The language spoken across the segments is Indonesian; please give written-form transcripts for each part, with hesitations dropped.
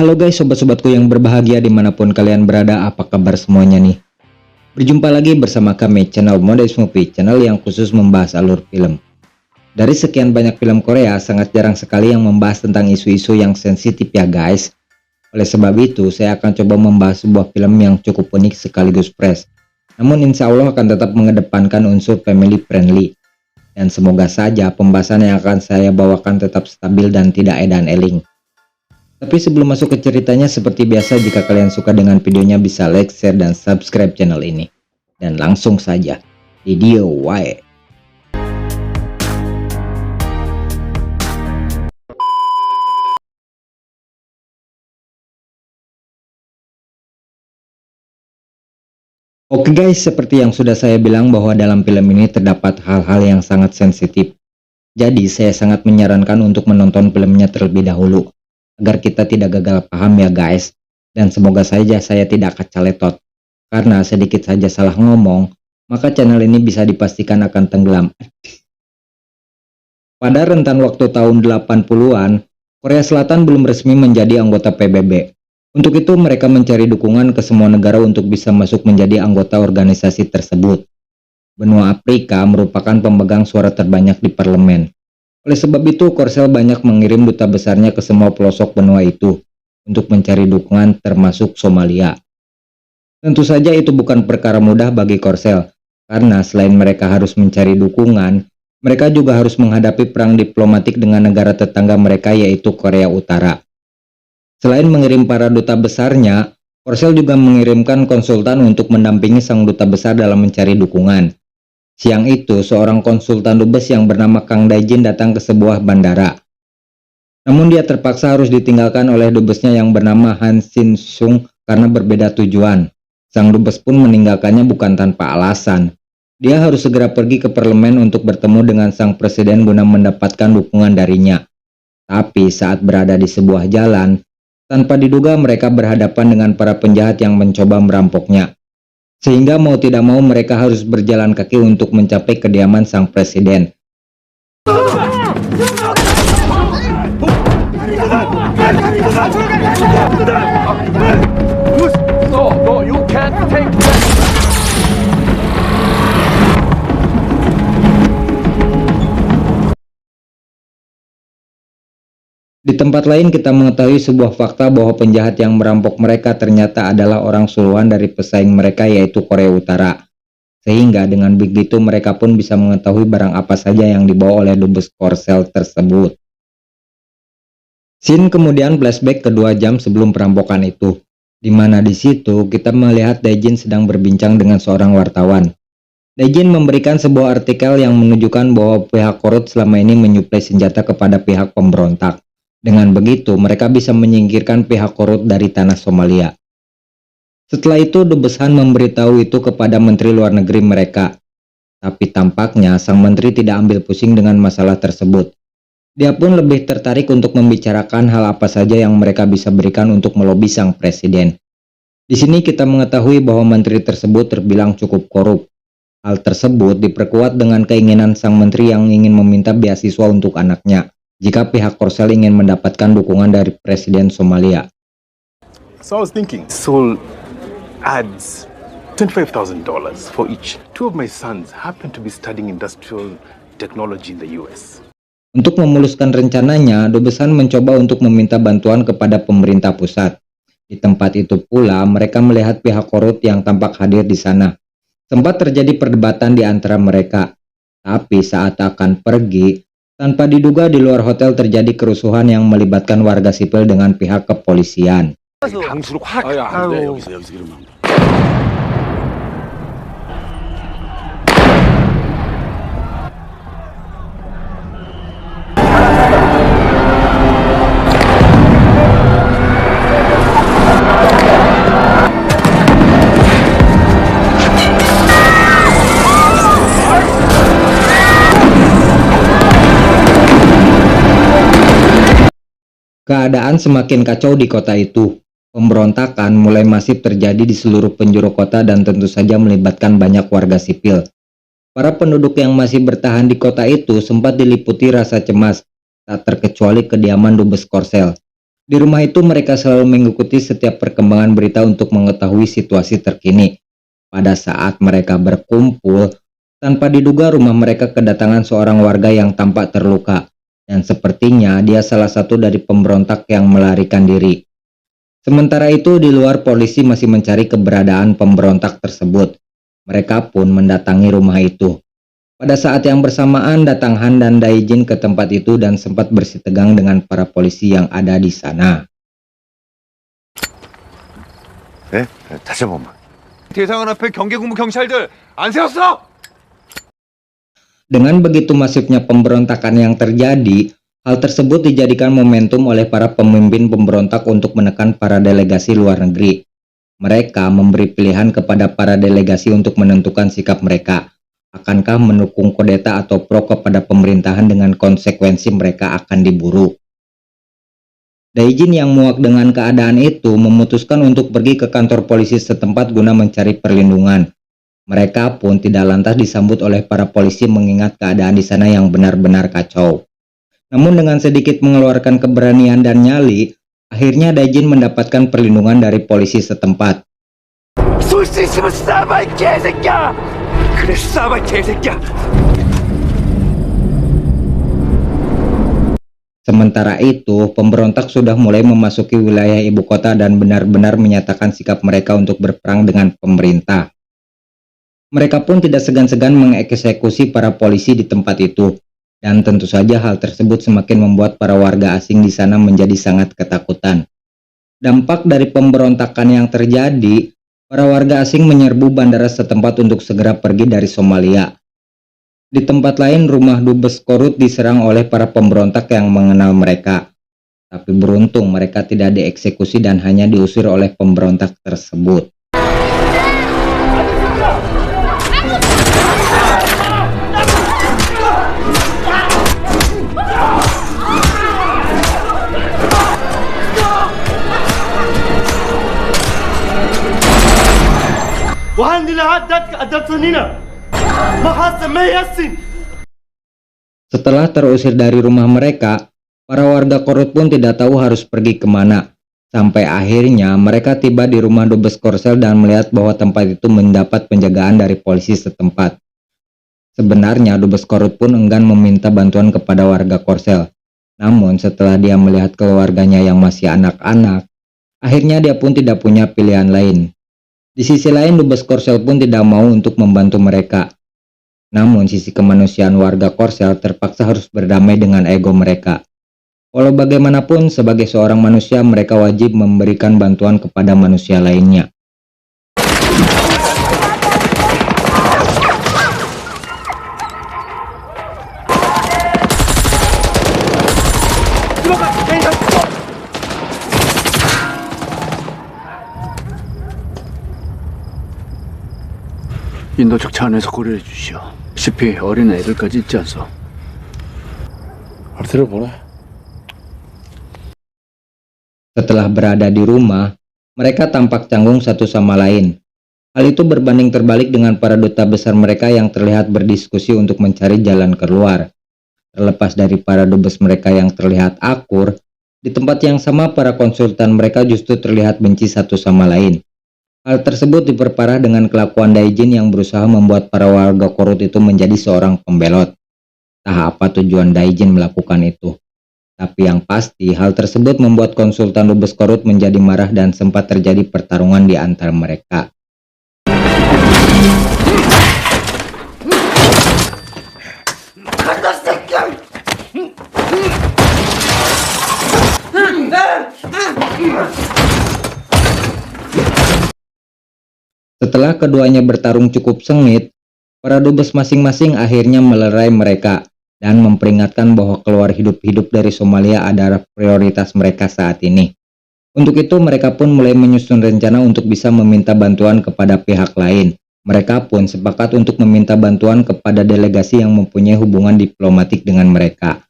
Halo guys, sobat-sobatku yang berbahagia dimanapun kalian berada, apa kabar semuanya nih? Berjumpa lagi bersama kami, channel Modest Movie, channel yang khusus membahas alur film. Dari sekian banyak film Korea, sangat jarang sekali yang membahas tentang isu-isu yang sensitif ya guys. Oleh sebab itu, saya akan coba membahas sebuah film yang cukup unik sekaligus fresh. Namun insya Allah akan tetap mengedepankan unsur family friendly. Dan semoga saja pembahasan yang akan saya bawakan tetap stabil dan tidak edan-eling. Tapi sebelum masuk ke ceritanya, seperti biasa jika kalian suka dengan videonya bisa like, share, dan subscribe channel ini. Dan langsung saja, video wae. Oke guys, seperti yang sudah saya bilang bahwa dalam film ini terdapat hal-hal yang sangat sensitif. Jadi saya sangat menyarankan untuk menonton filmnya terlebih dahulu, agar kita tidak gagal paham ya guys. Dan semoga saja saya tidak kacaletot. Karena sedikit saja salah ngomong, maka channel ini bisa dipastikan akan tenggelam. Pada rentan waktu tahun 80-an, Korea Selatan belum resmi menjadi anggota PBB. Untuk itu mereka mencari dukungan ke semua negara untuk bisa masuk menjadi anggota organisasi tersebut. Benua Afrika merupakan pemegang suara terbanyak di parlemen. Oleh sebab itu, Korsel banyak mengirim duta besarnya ke semua pelosok benua itu untuk mencari dukungan termasuk Somalia. Tentu saja itu bukan perkara mudah bagi Korsel, karena selain mereka harus mencari dukungan, mereka juga harus menghadapi perang diplomatik dengan negara tetangga mereka yaitu Korea Utara. Selain mengirim para duta besarnya, Korsel juga mengirimkan konsultan untuk mendampingi sang duta besar dalam mencari dukungan. Siang itu, seorang konsultan dubes yang bernama Kang Daejin datang ke sebuah bandara. Namun dia terpaksa harus ditinggalkan oleh dubesnya yang bernama Han Shin Sung karena berbeda tujuan. Sang dubes pun meninggalkannya bukan tanpa alasan. Dia harus segera pergi ke parlemen untuk bertemu dengan sang presiden guna mendapatkan dukungan darinya. Tapi saat berada di sebuah jalan, tanpa diduga mereka berhadapan dengan para penjahat yang mencoba merampoknya. Sehingga mau tidak mau mereka harus berjalan kaki untuk mencapai kediaman sang presiden. Di tempat lain kita mengetahui sebuah fakta bahwa penjahat yang merampok mereka ternyata adalah orang suruhan dari pesaing mereka yaitu Korea Utara. Sehingga dengan begitu mereka pun bisa mengetahui barang apa saja yang dibawa oleh dubes Korsel tersebut. Scene kemudian flashback ke 2 jam sebelum perampokan itu, di mana di situ kita melihat Daejin sedang berbincang dengan seorang wartawan. Daejin memberikan sebuah artikel yang menunjukkan bahwa pihak Korut selama ini menyuplai senjata kepada pihak pemberontak. Dengan begitu, mereka bisa menyingkirkan pihak Korut dari tanah Somalia. Setelah itu, Dubes Han memberitahu itu kepada Menteri Luar Negeri mereka. Tapi tampaknya sang menteri tidak ambil pusing dengan masalah tersebut. Dia pun lebih tertarik untuk membicarakan hal apa saja yang mereka bisa berikan untuk melobi sang presiden. Di sini kita mengetahui bahwa menteri tersebut terbilang cukup korup. Hal tersebut diperkuat dengan keinginan sang menteri yang ingin meminta beasiswa untuk anaknya jika pihak Korsel ingin mendapatkan dukungan dari Presiden Somalia. So I was thinking, Seoul adds $25,000 for each. 2 of my sons happen to be studying industrial technology in the US. Untuk memuluskan rencananya, Dubes Han mencoba untuk meminta bantuan kepada pemerintah pusat. Di tempat itu pula, mereka melihat pihak Korut yang tampak hadir di sana. Sempat terjadi perdebatan di antara mereka. Tapi saat akan pergi, tanpa diduga di luar hotel terjadi kerusuhan yang melibatkan warga sipil dengan pihak kepolisian. Keadaan semakin kacau di kota itu. Pemberontakan mulai masif terjadi di seluruh penjuru kota dan tentu saja melibatkan banyak warga sipil. Para penduduk yang masih bertahan di kota itu sempat diliputi rasa cemas, tak terkecuali kediaman Dubes Korsel. Di rumah itu mereka selalu mengikuti setiap perkembangan berita untuk mengetahui situasi terkini. Pada saat mereka berkumpul, tanpa diduga rumah mereka kedatangan seorang warga yang tampak terluka, dan sepertinya dia salah satu dari pemberontak yang melarikan diri. Sementara itu di luar polisi masih mencari keberadaan pemberontak tersebut. Mereka pun mendatangi rumah itu. Pada saat yang bersamaan datang Han dan Daijin ke tempat itu dan sempat bersitegang dengan para polisi yang ada di sana. 네? 다시 한 번만. 대상원 앞에 경계근무 경찰들 안 세웠어! Dengan begitu masifnya pemberontakan yang terjadi, hal tersebut dijadikan momentum oleh para pemimpin pemberontak untuk menekan para delegasi luar negeri. Mereka memberi pilihan kepada para delegasi untuk menentukan sikap mereka. Akankah mendukung kudeta atau pro kepada pemerintahan dengan konsekuensi mereka akan diburu. Daijin yang muak dengan keadaan itu memutuskan untuk pergi ke kantor polisi setempat guna mencari perlindungan. Mereka pun tidak lantas disambut oleh para polisi mengingat keadaan di sana yang benar-benar kacau. Namun dengan sedikit mengeluarkan keberanian dan nyali, akhirnya Daijin mendapatkan perlindungan dari polisi setempat. 쏠수 있으면 쏴봐, 이 개새끼야! 그래, 쏴봐, 이 개새끼야! Sementara itu, pemberontak sudah mulai memasuki wilayah ibu kota dan benar-benar menyatakan sikap mereka untuk berperang dengan pemerintah. Mereka pun tidak segan-segan mengeksekusi para polisi di tempat itu, dan tentu saja hal tersebut semakin membuat para warga asing di sana menjadi sangat ketakutan. Dampak dari pemberontakan yang terjadi, para warga asing menyerbu bandara setempat untuk segera pergi dari Somalia. Di tempat lain, rumah Dubes Korut diserang oleh para pemberontak yang mengenal mereka. Tapi beruntung mereka tidak dieksekusi dan hanya diusir oleh pemberontak tersebut. Setelah terusir dari rumah mereka, para warga Korut pun tidak tahu harus pergi kemana. Sampai akhirnya mereka tiba di rumah Dubes Korsel dan melihat bahwa tempat itu mendapat penjagaan dari polisi setempat. Sebenarnya Dubes Korut pun enggan meminta bantuan kepada warga Korsel. Namun setelah dia melihat keluarganya yang masih anak-anak, akhirnya dia pun tidak punya pilihan lain. Di sisi lain, Dubes Korsel pun tidak mau untuk membantu mereka. Namun sisi kemanusiaan warga Korsel terpaksa harus berdamai dengan ego mereka. Walau bagaimanapun, sebagai seorang manusia mereka wajib memberikan bantuan kepada manusia lainnya. 인도적 차원에서 고려해 주시오. 시피 어린 애들까지 있지 않소. 들어보네. Setelah berada di rumah, mereka tampak canggung satu sama lain. Hal itu berbanding terbalik dengan para duta besar mereka yang terlihat berdiskusi untuk mencari jalan keluar. Terlepas dari para dubes mereka yang terlihat akur, di tempat yang sama para konsultan mereka justru terlihat benci satu sama lain. Hal tersebut diperparah dengan kelakuan Daijin yang berusaha membuat para warga Korut itu menjadi seorang pembelot. Entah apa tujuan Daijin melakukan itu. Tapi yang pasti, hal tersebut membuat konsultan Dubes Korut menjadi marah dan sempat terjadi pertarungan di antara mereka. Setelah keduanya bertarung cukup sengit, para dubes masing-masing akhirnya melerai mereka dan memperingatkan bahwa keluar hidup-hidup dari Somalia adalah prioritas mereka saat ini. Untuk itu mereka pun mulai menyusun rencana untuk bisa meminta bantuan kepada pihak lain. Mereka pun sepakat untuk meminta bantuan kepada delegasi yang mempunyai hubungan diplomatik dengan mereka.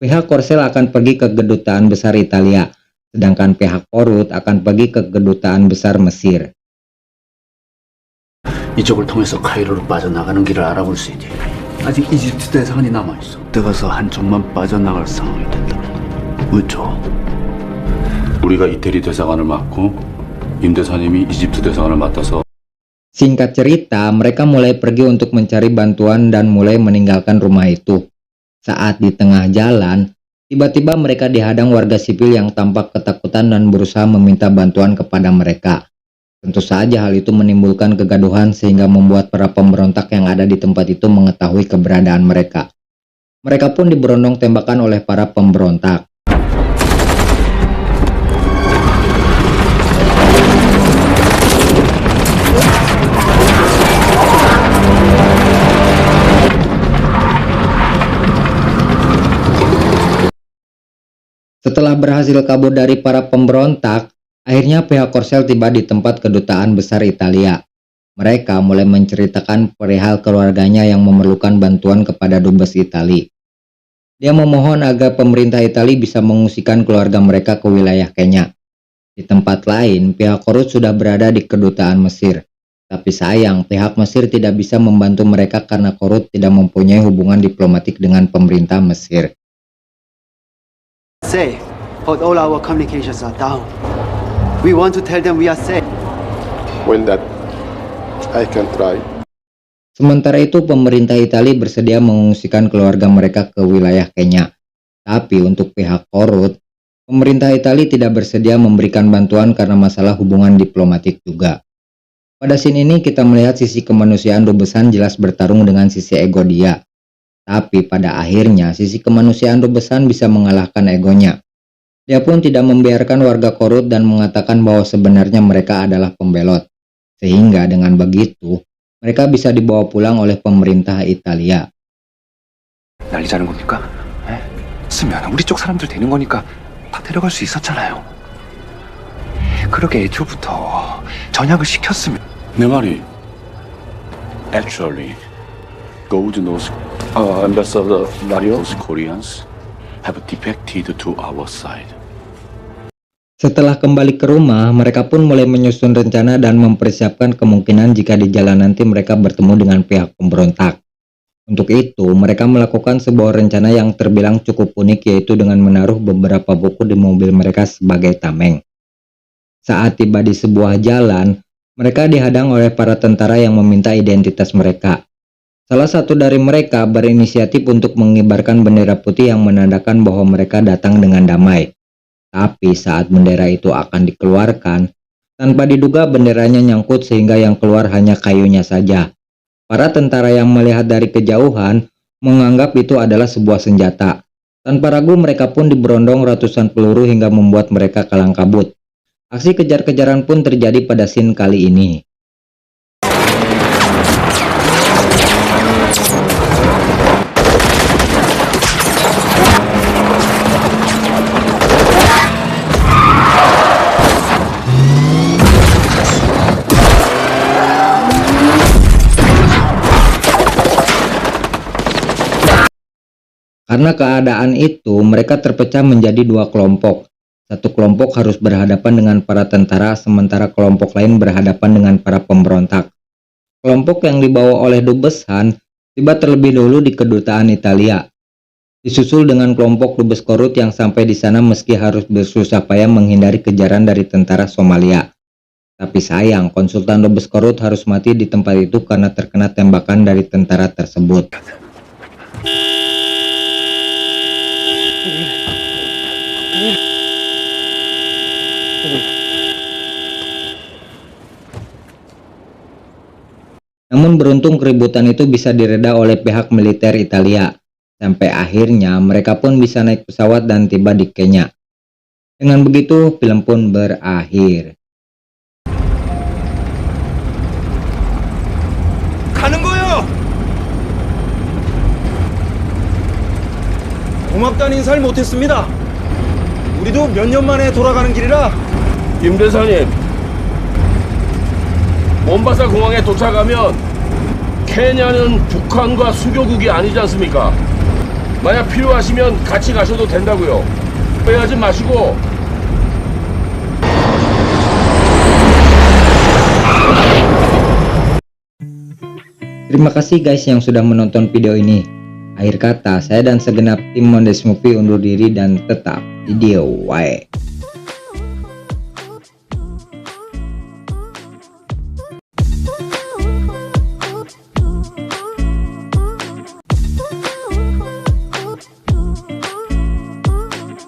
Pihak Korsel akan pergi ke Kedutaan Besar Italia, sedangkan pihak Korut akan pergi ke Kedutaan Besar Mesir. 이쪽을 통해서 카이로로 빠져나가는 길을 알아볼 수 있지. 아직 이집트 대사관이 남아있어. 뜨거서 한쪽만 빠져나갈 상황이 된다. 어쩌? 우리가 이태리 대사관을 맡고 임 대사님이 이집트 대사관을 맡아서 Singkat cerita, mereka mulai pergi untuk mencari bantuan dan mulai meninggalkan rumah itu. Saat di tengah jalan, tiba-tiba mereka dihadang warga sipil yang tampak ketakutan dan berusaha meminta bantuan kepada mereka. Tentu saja hal itu menimbulkan kegaduhan sehingga membuat para pemberontak yang ada di tempat itu mengetahui keberadaan mereka. Mereka pun diberondong tembakan oleh para pemberontak. Setelah berhasil kabur dari para pemberontak, akhirnya pihak Korsel tiba di tempat kedutaan besar Italia. Mereka mulai menceritakan perihal keluarganya yang memerlukan bantuan kepada Dubes Itali. Dia memohon agar pemerintah Italia bisa mengungsikan keluarga mereka ke wilayah Kenya. Di tempat lain, pihak Korut sudah berada di kedutaan Mesir. Tapi sayang, pihak Mesir tidak bisa membantu mereka karena Korut tidak mempunyai hubungan diplomatik dengan pemerintah Mesir. Say, but all our communications are down. We want to tell them we are safe. Well, that I can try. Sementara itu, pemerintah Italia bersedia mengungsikan keluarga mereka ke wilayah Kenya. Tapi untuk pihak Korut, pemerintah Italia tidak bersedia memberikan bantuan karena masalah hubungan diplomatik juga. Pada scene ini kita melihat sisi kemanusiaan Dubesan jelas bertarung dengan sisi ego dia. Tapi pada akhirnya sisi kemanusiaan Dubesan bisa mengalahkan egonya. Dia pun tidak membiarkan warga Korut dan mengatakan bahwa sebenarnya mereka adalah pembelot. Sehingga dengan begitu, mereka bisa dibawa pulang oleh pemerintah Italia. 난리자는 겁니까? 에? 쓰면 우리 쪽 사람들 되는 거니까 다 데려갈 수 있었잖아요. 그렇게 애초부터 전향을 시켰으면. 내 말이 actually those Ambassador Mario, those Koreans have defected to our side. Setelah kembali ke rumah, mereka pun mulai menyusun rencana dan mempersiapkan kemungkinan jika di jalan nanti mereka bertemu dengan pihak pemberontak. Untuk itu, mereka melakukan sebuah rencana yang terbilang cukup unik, yaitu dengan menaruh beberapa buku di mobil mereka sebagai tameng. Saat tiba di sebuah jalan, mereka dihadang oleh para tentara yang meminta identitas mereka. Salah satu dari mereka berinisiatif untuk mengibarkan bendera putih yang menandakan bahwa mereka datang dengan damai. Tapi saat bendera itu akan dikeluarkan, tanpa diduga benderanya nyangkut sehingga yang keluar hanya kayunya saja. Para tentara yang melihat dari kejauhan menganggap itu adalah sebuah senjata. Tanpa ragu mereka pun diberondong ratusan peluru hingga membuat mereka kalang kabut. Aksi kejar-kejaran pun terjadi pada scene kali ini. Karena keadaan itu, mereka terpecah menjadi dua kelompok. Satu kelompok harus berhadapan dengan para tentara, sementara kelompok lain berhadapan dengan para pemberontak. Kelompok yang dibawa oleh Dubes Han tiba terlebih dahulu di kedutaan Italia. Disusul dengan kelompok Dubes Korut yang sampai di sana meski harus bersusah payah menghindari kejaran dari tentara Somalia. Tapi sayang, konsultan Dubes Korut harus mati di tempat itu karena terkena tembakan dari tentara tersebut. Namun beruntung keributan itu bisa direda oleh pihak militer Italia. Sampai akhirnya mereka pun bisa naik pesawat dan tiba di Kenya. Dengan begitu film pun berakhir. 가는 거요! 고맙다는 인사를 못했습니다. 우리도 몇 년 만에 돌아가는 길이라. 김 대사님, 몬바사 공항에 도착하면 케냐는 북한과 수교국이 아니지 않습니까? 만약 필요하시면 같이 가셔도 된다고요. 후회하지 마시고. Terima kasih guys yang sudah menonton video ini. Akhir kata, saya dan segenap tim Mondes Movie undur diri dan tetap video wae.